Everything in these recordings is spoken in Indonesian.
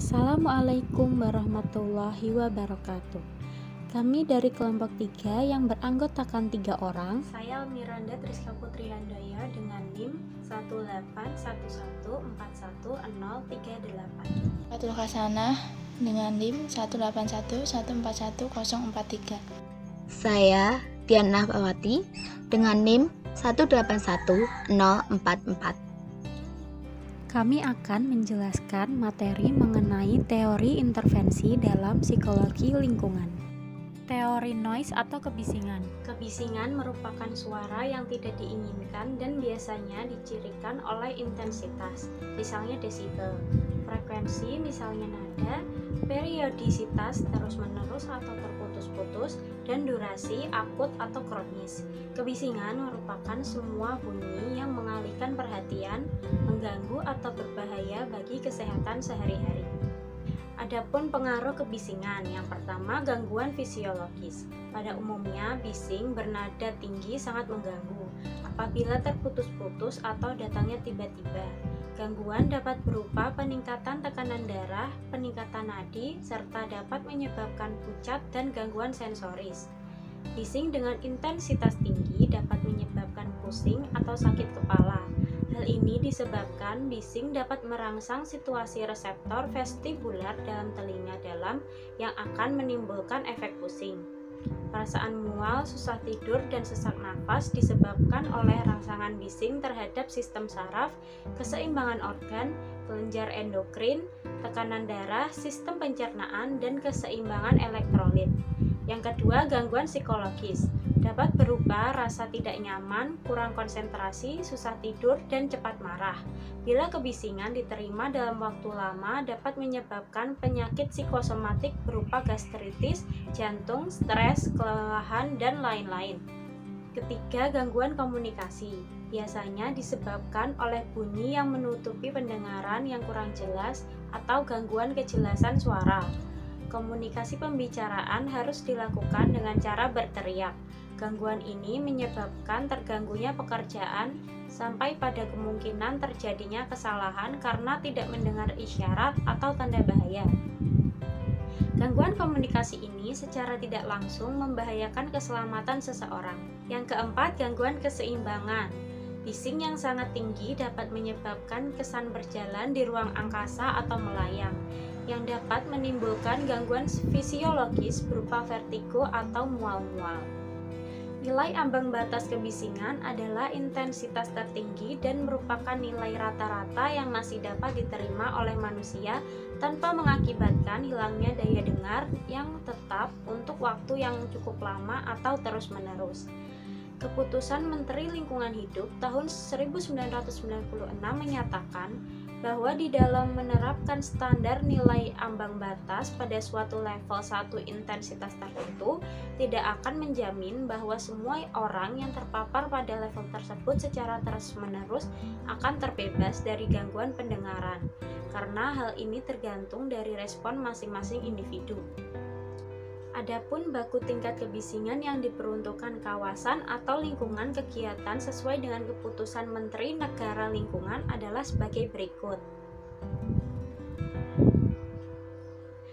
Assalamualaikum warahmatullahi wabarakatuh. Kami dari kelompok 3 yang beranggotakan 3 orang. Saya Miranda Triska Putri Handaya dengan NIM 18141410038. Fatul Hasanah dengan NIM 181141043. Saya Diana Bawati dengan NIM 1811044. Kami akan menjelaskan materi mengenai teori intervensi dalam psikologi lingkungan. Teori noise atau kebisingan. Kebisingan merupakan suara yang tidak diinginkan dan biasanya dicirikan oleh intensitas, misalnya desibel, frekuensi, misalnya nada, periodisitas terus-menerus atau terputus-putus, dan durasi akut atau kronis. Kebisingan merupakan semua bunyi yang mengalihkan perhatian, mengganggu atau berbahaya bagi kesehatan sehari-hari. Adapun pengaruh kebisingan, yang pertama gangguan fisiologis. Pada umumnya, bising bernada tinggi sangat mengganggu apabila terputus-putus atau datangnya tiba-tiba. Gangguan dapat berupa peningkatan tekanan darah, peningkatan nadi, serta dapat menyebabkan pucat dan gangguan sensoris. Bising dengan intensitas tinggi dapat menyebabkan pusing atau sakit kepala. Hal ini disebabkan bising dapat merangsang situasi reseptor vestibular dalam telinga dalam yang akan menimbulkan efek pusing. Perasaan mual, susah tidur, dan sesak nafas disebabkan oleh rangsangan bising terhadap sistem saraf, keseimbangan organ, kelenjar endokrin, tekanan darah, sistem pencernaan, dan keseimbangan elektrolit. Yang kedua, gangguan psikologis. Dapat berupa rasa tidak nyaman, kurang konsentrasi, susah tidur, dan cepat marah. Bila kebisingan diterima dalam waktu lama, dapat menyebabkan penyakit psikosomatik berupa gastritis, jantung, stres, kelelahan, dan lain-lain. Ketiga, gangguan komunikasi. Biasanya disebabkan oleh bunyi yang menutupi pendengaran yang kurang jelas atau gangguan kejelasan suara. Komunikasi pembicaraan harus dilakukan dengan cara berteriak. Gangguan ini menyebabkan terganggunya pekerjaan sampai pada kemungkinan terjadinya kesalahan karena tidak mendengar isyarat atau tanda bahaya. Gangguan komunikasi ini secara tidak langsung membahayakan keselamatan seseorang. Yang keempat, gangguan keseimbangan. Bising yang sangat tinggi dapat menyebabkan kesan berjalan di ruang angkasa atau melayang, yang dapat menimbulkan gangguan fisiologis berupa vertigo atau mual-mual. Nilai ambang batas kebisingan adalah intensitas tertinggi dan merupakan nilai rata-rata yang masih dapat diterima oleh manusia tanpa mengakibatkan hilangnya daya dengar yang tetap untuk waktu yang cukup lama atau terus-menerus. Keputusan Menteri Lingkungan Hidup tahun 1996 menyatakan bahwa di dalam menerapkan standar nilai ambang batas pada suatu level 1 intensitas tertentu tidak akan menjamin bahwa semua orang yang terpapar pada level tersebut secara terus-menerus akan terbebas dari gangguan pendengaran, karena hal ini tergantung dari respon masing-masing individu. Adapun baku tingkat kebisingan yang diperuntukkan kawasan atau lingkungan kegiatan sesuai dengan keputusan Menteri Negara Lingkungan adalah sebagai berikut.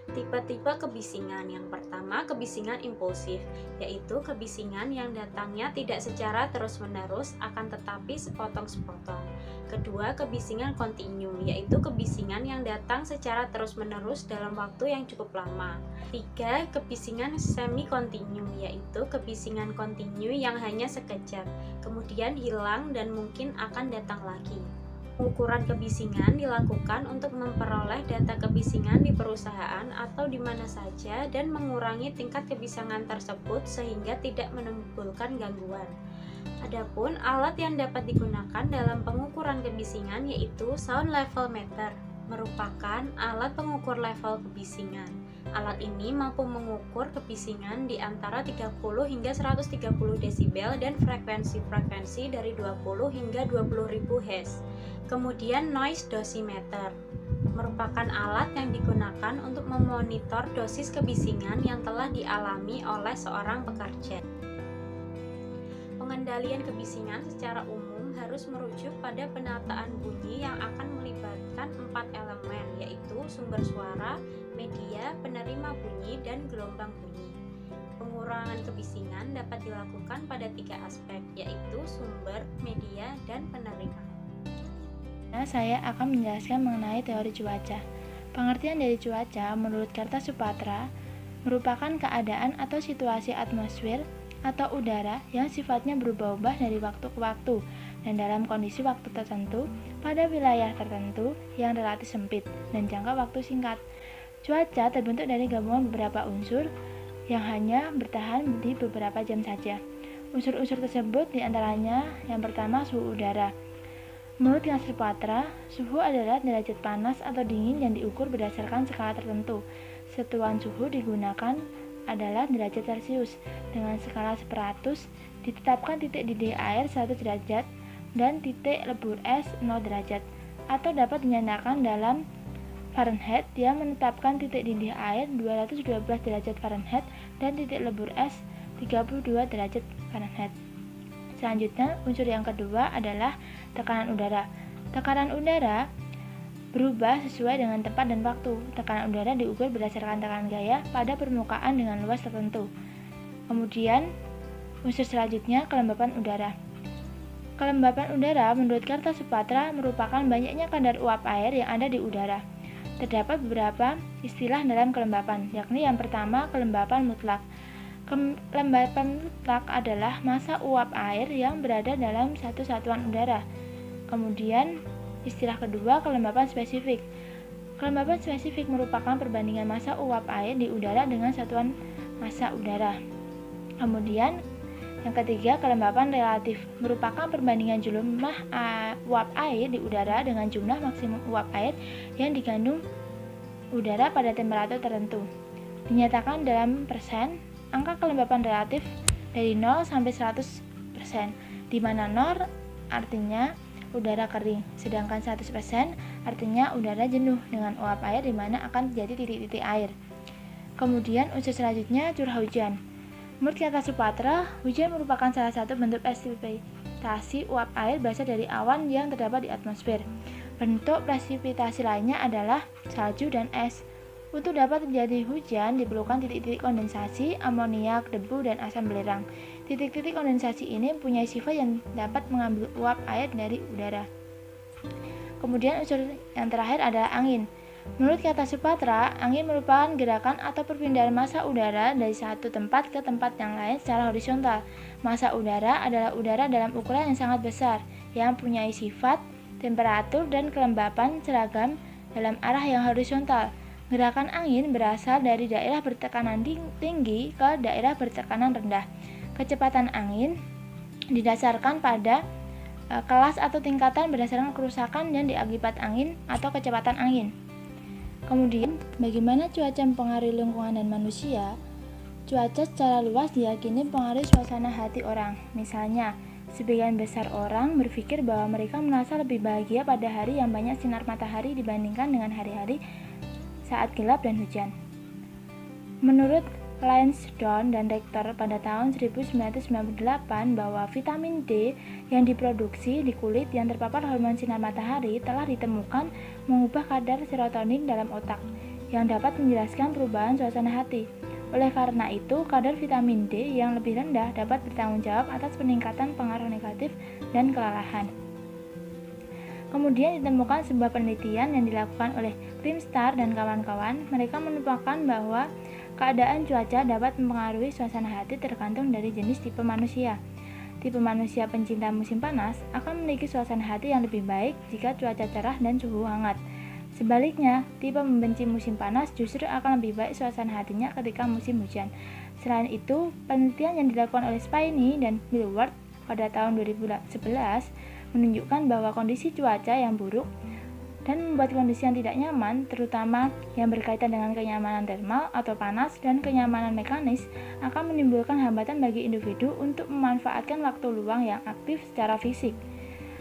Tipe-tipe kebisingan. Yang pertama, kebisingan impulsif, yaitu kebisingan yang datangnya tidak secara terus-menerus akan tetapi sepotong-sepotong. Kedua, kebisingan kontinu, yaitu kebisingan yang datang secara terus-menerus dalam waktu yang cukup lama. Tiga, kebisingan semi-kontinu, yaitu kebisingan kontinu yang hanya sekejap, kemudian hilang dan mungkin akan datang lagi. Pengukuran kebisingan dilakukan untuk memperoleh data kebisingan di perusahaan atau di mana saja dan mengurangi tingkat kebisingan tersebut sehingga tidak menimbulkan gangguan. Adapun alat yang dapat digunakan dalam pengukuran kebisingan yaitu sound level meter, merupakan alat pengukur level kebisingan. Alat ini mampu mengukur kebisingan di antara 30 hingga 130 desibel dan frekuensi-frekuensi dari 20 hingga 20.000 Hz. Kemudian noise dosimeter merupakan alat yang digunakan untuk memonitor dosis kebisingan yang telah dialami oleh seorang pekerja. Pengendalian kebisingan secara umum harus merujuk pada penataan bunyi yang akan melibatkan 4 elemen, yaitu sumber suara, media, penerima bunyi, dan gelombang bunyi. Pengurangan kebisingan dapat dilakukan pada 3 aspek, yaitu sumber, media, dan penerima. Nah, saya akan menjelaskan mengenai teori cuaca. Pengertian dari cuaca menurut Kartasupatra merupakan keadaan atau situasi atmosfer atau udara yang sifatnya berubah-ubah dari waktu ke waktu dan dalam kondisi waktu tertentu pada wilayah tertentu yang relatif sempit dan jangka waktu singkat. Cuaca terbentuk dari gabungan beberapa unsur yang hanya bertahan di beberapa jam saja. Unsur-unsur tersebut diantaranya yang pertama suhu udara. Menurut Kartasupatra, suhu adalah derajat panas atau dingin yang diukur berdasarkan skala tertentu. Satuan suhu digunakan adalah derajat Celcius. Dengan skala 100, ditetapkan titik didih air 1 derajat dan titik lebur es 0 derajat, atau dapat dinyatakan dalam Fahrenheit yang menetapkan titik didih air 212 derajat Fahrenheit dan titik lebur es 32 derajat Fahrenheit. Selanjutnya, unsur yang kedua adalah tekanan udara. Tekanan udara berubah sesuai dengan tempat dan waktu. Tekanan udara diukur berdasarkan tekanan gaya pada permukaan dengan luas tertentu. Kemudian, unsur selanjutnya kelembapan udara. Kelembapan udara menurut Kartasupatra merupakan banyaknya kadar uap air yang ada di udara. Terdapat beberapa istilah dalam kelembapan, yakni yang pertama kelembapan mutlak. Kelembapan mutlak adalah massa uap air yang berada dalam satu satuan udara. Kemudian, istilah kedua, kelembapan spesifik. Kelembapan spesifik merupakan perbandingan massa uap air di udara dengan satuan massa udara. Kemudian, yang ketiga, kelembapan relatif merupakan perbandingan jumlah uap air di udara dengan jumlah maksimum uap air yang dikandung udara pada temperatur tertentu. Dinyatakan dalam persen, angka kelembapan relatif dari 0 sampai 100%, di mana 0 artinya udara kering, sedangkan 100% artinya udara jenuh dengan uap air di mana akan terjadi titik-titik air. Kemudian unsur selanjutnya curah hujan. Menurut Kartasupatra, hujan merupakan salah satu bentuk presipitasi uap air berasal dari awan yang terdapat di atmosfer. Bentuk presipitasi lainnya adalah salju dan es. Untuk dapat terjadi hujan diperlukan titik-titik kondensasi, amoniak, debu, dan asam belerang. Titik-titik kondensasi ini mempunyai sifat yang dapat mengambil uap air dari udara. Kemudian unsur yang terakhir adalah angin. Menurut Kartasupatra, angin merupakan gerakan atau perpindahan massa udara dari satu tempat ke tempat yang lain secara horizontal. Massa udara adalah udara dalam ukuran yang sangat besar, yang mempunyai sifat, temperatur, dan kelembapan seragam dalam arah yang horizontal. Gerakan angin berasal dari daerah bertekanan tinggi ke daerah bertekanan rendah. Kecepatan angin didasarkan pada kelas atau tingkatan berdasarkan kerusakan yang diakibat angin atau kecepatan angin. Kemudian, bagaimana cuaca mempengaruhi lingkungan dan manusia? Cuaca secara luas diyakini mempengaruhi suasana hati orang. Misalnya, sebagian besar orang berpikir bahwa mereka merasa lebih bahagia pada hari yang banyak sinar matahari dibandingkan dengan hari-hari saat gelap dan hujan. Menurut Lansdowne dan Rector pada tahun 1998 bahwa vitamin D yang diproduksi di kulit yang terpapar hormon sinar matahari telah ditemukan mengubah kadar serotonin dalam otak yang dapat menjelaskan perubahan suasana hati. Oleh karena itu, kadar vitamin D yang lebih rendah dapat bertanggung jawab atas peningkatan pengaruh negatif dan kelelahan. Kemudian ditemukan sebuah penelitian yang dilakukan oleh Grimstar dan kawan-kawan. Mereka menemukan bahwa keadaan cuaca dapat mempengaruhi suasana hati tergantung dari jenis tipe manusia. Tipe manusia pencinta musim panas akan memiliki suasana hati yang lebih baik jika cuaca cerah dan suhu hangat. Sebaliknya, tipe membenci musim panas justru akan lebih baik suasana hatinya ketika musim hujan. Selain itu, penelitian yang dilakukan oleh Spiney dan Millward pada tahun 2011 menunjukkan bahwa kondisi cuaca yang buruk dan membuat kondisi yang tidak nyaman, terutama yang berkaitan dengan kenyamanan termal atau panas dan kenyamanan mekanis, akan menimbulkan hambatan bagi individu untuk memanfaatkan waktu luang yang aktif secara fisik.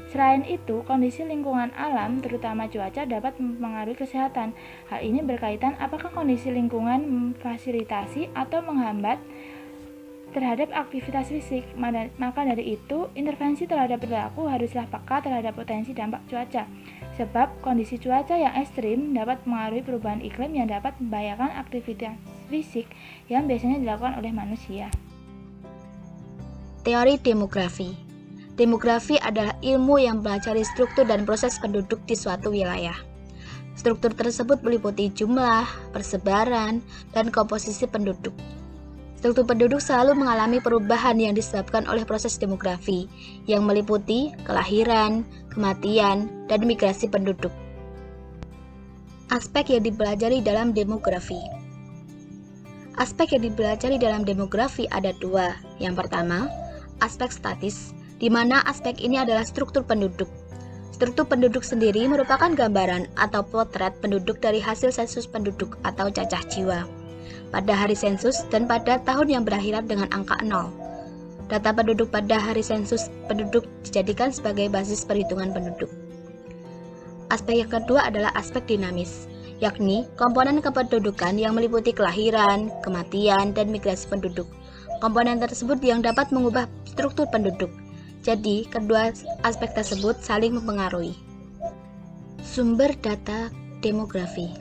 Selain itu, kondisi lingkungan alam, terutama cuaca, dapat mempengaruhi kesehatan. Hal ini berkaitan apakah kondisi lingkungan memfasilitasi atau menghambat terhadap aktivitas fisik. Maka dari itu, intervensi terhadap perilaku haruslah peka terhadap potensi dampak cuaca, sebab kondisi cuaca yang ekstrim dapat mengaruhi perubahan iklim yang dapat membahayakan aktivitas fisik yang biasanya dilakukan oleh manusia. Teori demografi. Demografi adalah ilmu yang mempelajari struktur dan proses penduduk di suatu wilayah. Struktur tersebut meliputi jumlah, persebaran, dan komposisi penduduk. Struktur penduduk selalu mengalami perubahan yang disebabkan oleh proses demografi, yang meliputi kelahiran, kematian, dan migrasi penduduk. Aspek yang dipelajari dalam demografi. Aspek yang dipelajari dalam demografi ada dua. Yang pertama, aspek statis, di mana aspek ini adalah struktur penduduk. Struktur penduduk sendiri merupakan gambaran atau potret penduduk dari hasil sensus penduduk atau cacah jiwa pada hari sensus dan pada tahun yang berakhiran dengan angka 0. Data penduduk pada hari sensus penduduk dijadikan sebagai basis perhitungan penduduk. Aspek yang kedua adalah aspek dinamis, yakni komponen kependudukan yang meliputi kelahiran, kematian, dan migrasi penduduk. Komponen tersebut yang dapat mengubah struktur penduduk. Jadi, kedua aspek tersebut saling mempengaruhi. Sumber data demografi.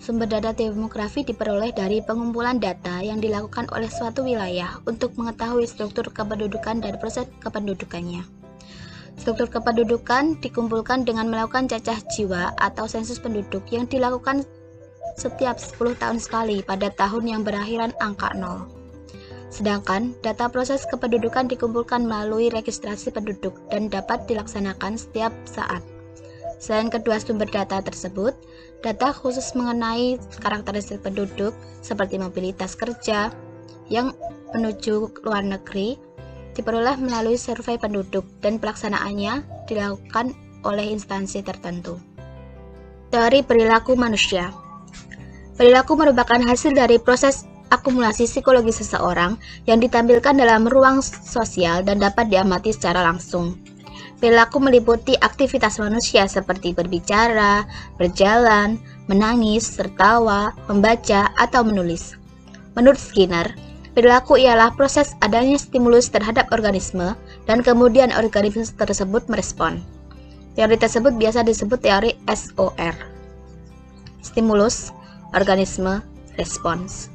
Sumber data demografi diperoleh dari pengumpulan data yang dilakukan oleh suatu wilayah untuk mengetahui struktur kependudukan dan proses kependudukannya. Struktur kependudukan dikumpulkan dengan melakukan cacah jiwa atau sensus penduduk yang dilakukan setiap 10 tahun sekali pada tahun yang berakhiran angka 0. Sedangkan data proses kependudukan dikumpulkan melalui registrasi penduduk dan dapat dilaksanakan setiap saat. Selain kedua sumber data tersebut, data khusus mengenai karakteristik penduduk seperti mobilitas kerja yang menuju luar negeri diperoleh melalui survei penduduk dan pelaksanaannya dilakukan oleh instansi tertentu. Teori perilaku manusia. Perilaku merupakan hasil dari proses akumulasi psikologi seseorang yang ditampilkan dalam ruang sosial dan dapat diamati secara langsung. Perilaku meliputi aktivitas manusia seperti berbicara, berjalan, menangis, tertawa, membaca, atau menulis. Menurut Skinner, perilaku ialah proses adanya stimulus terhadap organisme dan kemudian organisme tersebut merespon. Teori tersebut biasa disebut teori SOR. Stimulus, organisme, respons.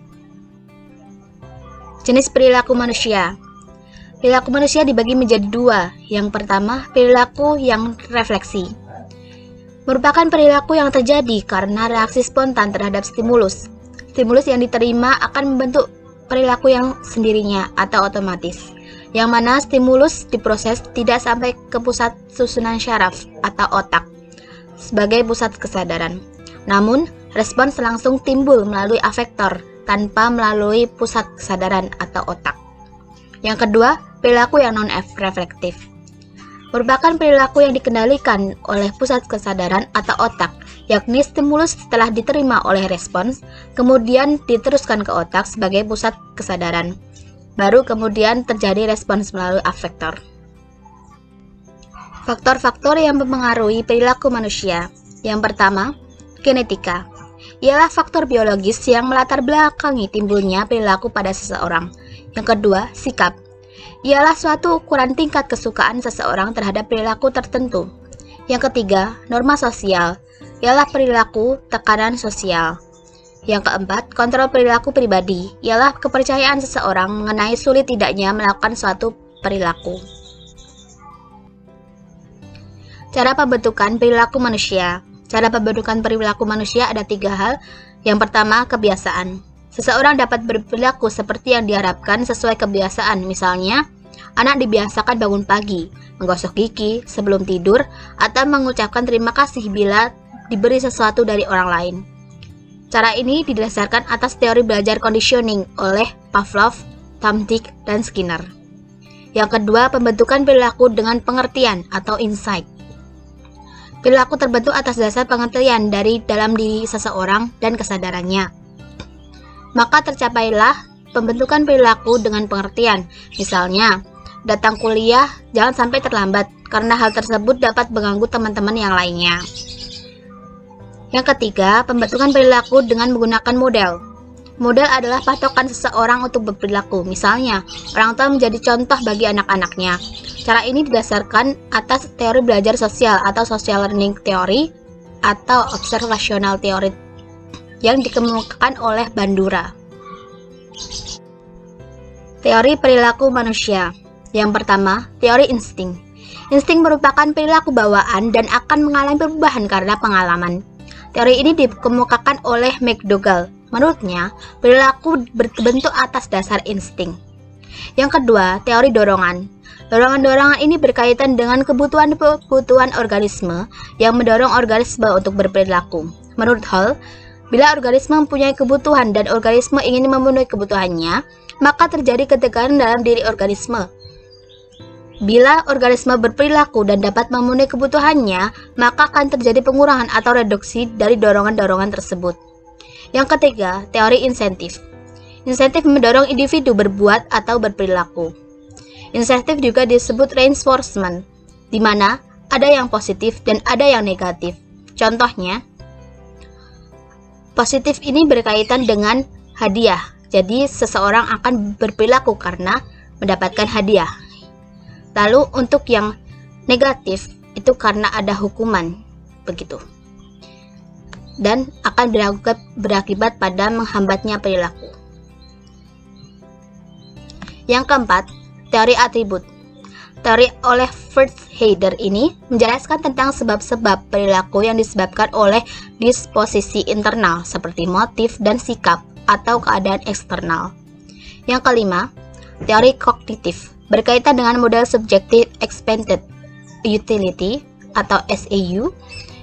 Jenis perilaku manusia. Perilaku manusia dibagi menjadi dua. Yang pertama, perilaku yang refleksi. Merupakan perilaku yang terjadi karena reaksi spontan terhadap stimulus. Stimulus yang diterima akan membentuk perilaku yang sendirinya atau otomatis, yang mana stimulus diproses tidak sampai ke pusat susunan syaraf atau otak sebagai pusat kesadaran. Namun, respons langsung timbul melalui afektor tanpa melalui pusat kesadaran atau otak. Yang kedua, perilaku yang non-reflektif. Merupakan perilaku yang dikendalikan oleh pusat kesadaran atau otak, yakni stimulus setelah diterima oleh respons, kemudian diteruskan ke otak sebagai pusat kesadaran. Baru kemudian terjadi respons melalui afektor. Faktor-faktor yang mempengaruhi perilaku manusia. Yang pertama, genetika. Ialah faktor biologis yang melatar belakangi timbulnya perilaku pada seseorang. Yang kedua, sikap. Ialah suatu ukuran tingkat kesukaan seseorang terhadap perilaku tertentu. Yang ketiga, norma sosial. Ialah perilaku tekanan sosial. Yang keempat, kontrol perilaku pribadi. Ialah kepercayaan seseorang mengenai sulit tidaknya melakukan suatu perilaku. Cara pembentukan perilaku manusia. Cara pembentukan perilaku manusia ada 3 hal. Yang pertama, kebiasaan. Seseorang dapat berperilaku seperti yang diharapkan sesuai kebiasaan. Misalnya, anak dibiasakan bangun pagi, menggosok gigi sebelum tidur, atau mengucapkan terima kasih bila diberi sesuatu dari orang lain. Cara ini didasarkan atas teori belajar conditioning oleh Pavlov, Tamtik, dan Skinner. Yang kedua, pembentukan perilaku dengan pengertian atau insight. Perilaku terbentuk atas dasar pengertian dari dalam diri seseorang dan kesadarannya. Maka tercapailah pembentukan perilaku dengan pengertian. Misalnya, datang kuliah jangan sampai terlambat, karena hal tersebut dapat mengganggu teman-teman yang lainnya. Yang ketiga, pembentukan perilaku dengan menggunakan model. Model adalah patokan seseorang untuk berperilaku. Misalnya, orang tua menjadi contoh bagi anak-anaknya. Cara ini didasarkan atas teori belajar sosial atau social learning theory atau observational theory yang dikemukakan oleh Bandura. Teori perilaku manusia. Yang pertama, teori insting. Insting merupakan perilaku bawaan dan akan mengalami perubahan karena pengalaman. Teori ini dikemukakan oleh McDougall. Menurutnya, perilaku berbentuk atas dasar insting. Yang kedua, teori dorongan. Dorongan-dorongan ini berkaitan dengan kebutuhan-kebutuhan organisme yang mendorong organisme untuk berperilaku. Menurut Hall, bila organisme mempunyai kebutuhan dan organisme ingin memenuhi kebutuhannya, maka terjadi ketegangan dalam diri organisme. Bila organisme berperilaku dan dapat memenuhi kebutuhannya, maka akan terjadi pengurangan atau reduksi dari dorongan-dorongan tersebut. Yang ketiga, teori insentif. Insentif mendorong individu berbuat atau berperilaku. Insentif juga disebut reinforcement, di mana ada yang positif dan ada yang negatif. Contohnya, positif ini berkaitan dengan hadiah. Jadi, seseorang akan berperilaku karena mendapatkan hadiah. Lalu, untuk yang negatif, itu karena ada hukuman. Begitu. Dan akan berakibat pada menghambatnya perilaku. Yang keempat, teori atribut. Teori oleh Wertheimer ini menjelaskan tentang sebab-sebab perilaku yang disebabkan oleh disposisi internal seperti motif dan sikap atau keadaan eksternal. Yang kelima, teori kognitif berkaitan dengan model subjective expected utility atau SEU,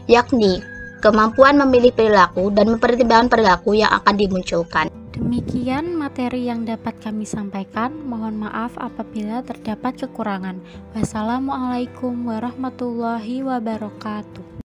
yakni kemampuan memilih perilaku dan mempertimbangkan perilaku yang akan dimunculkan. Demikian materi yang dapat kami sampaikan. Mohon maaf apabila terdapat kekurangan. Wassalamualaikum warahmatullahi wabarakatuh.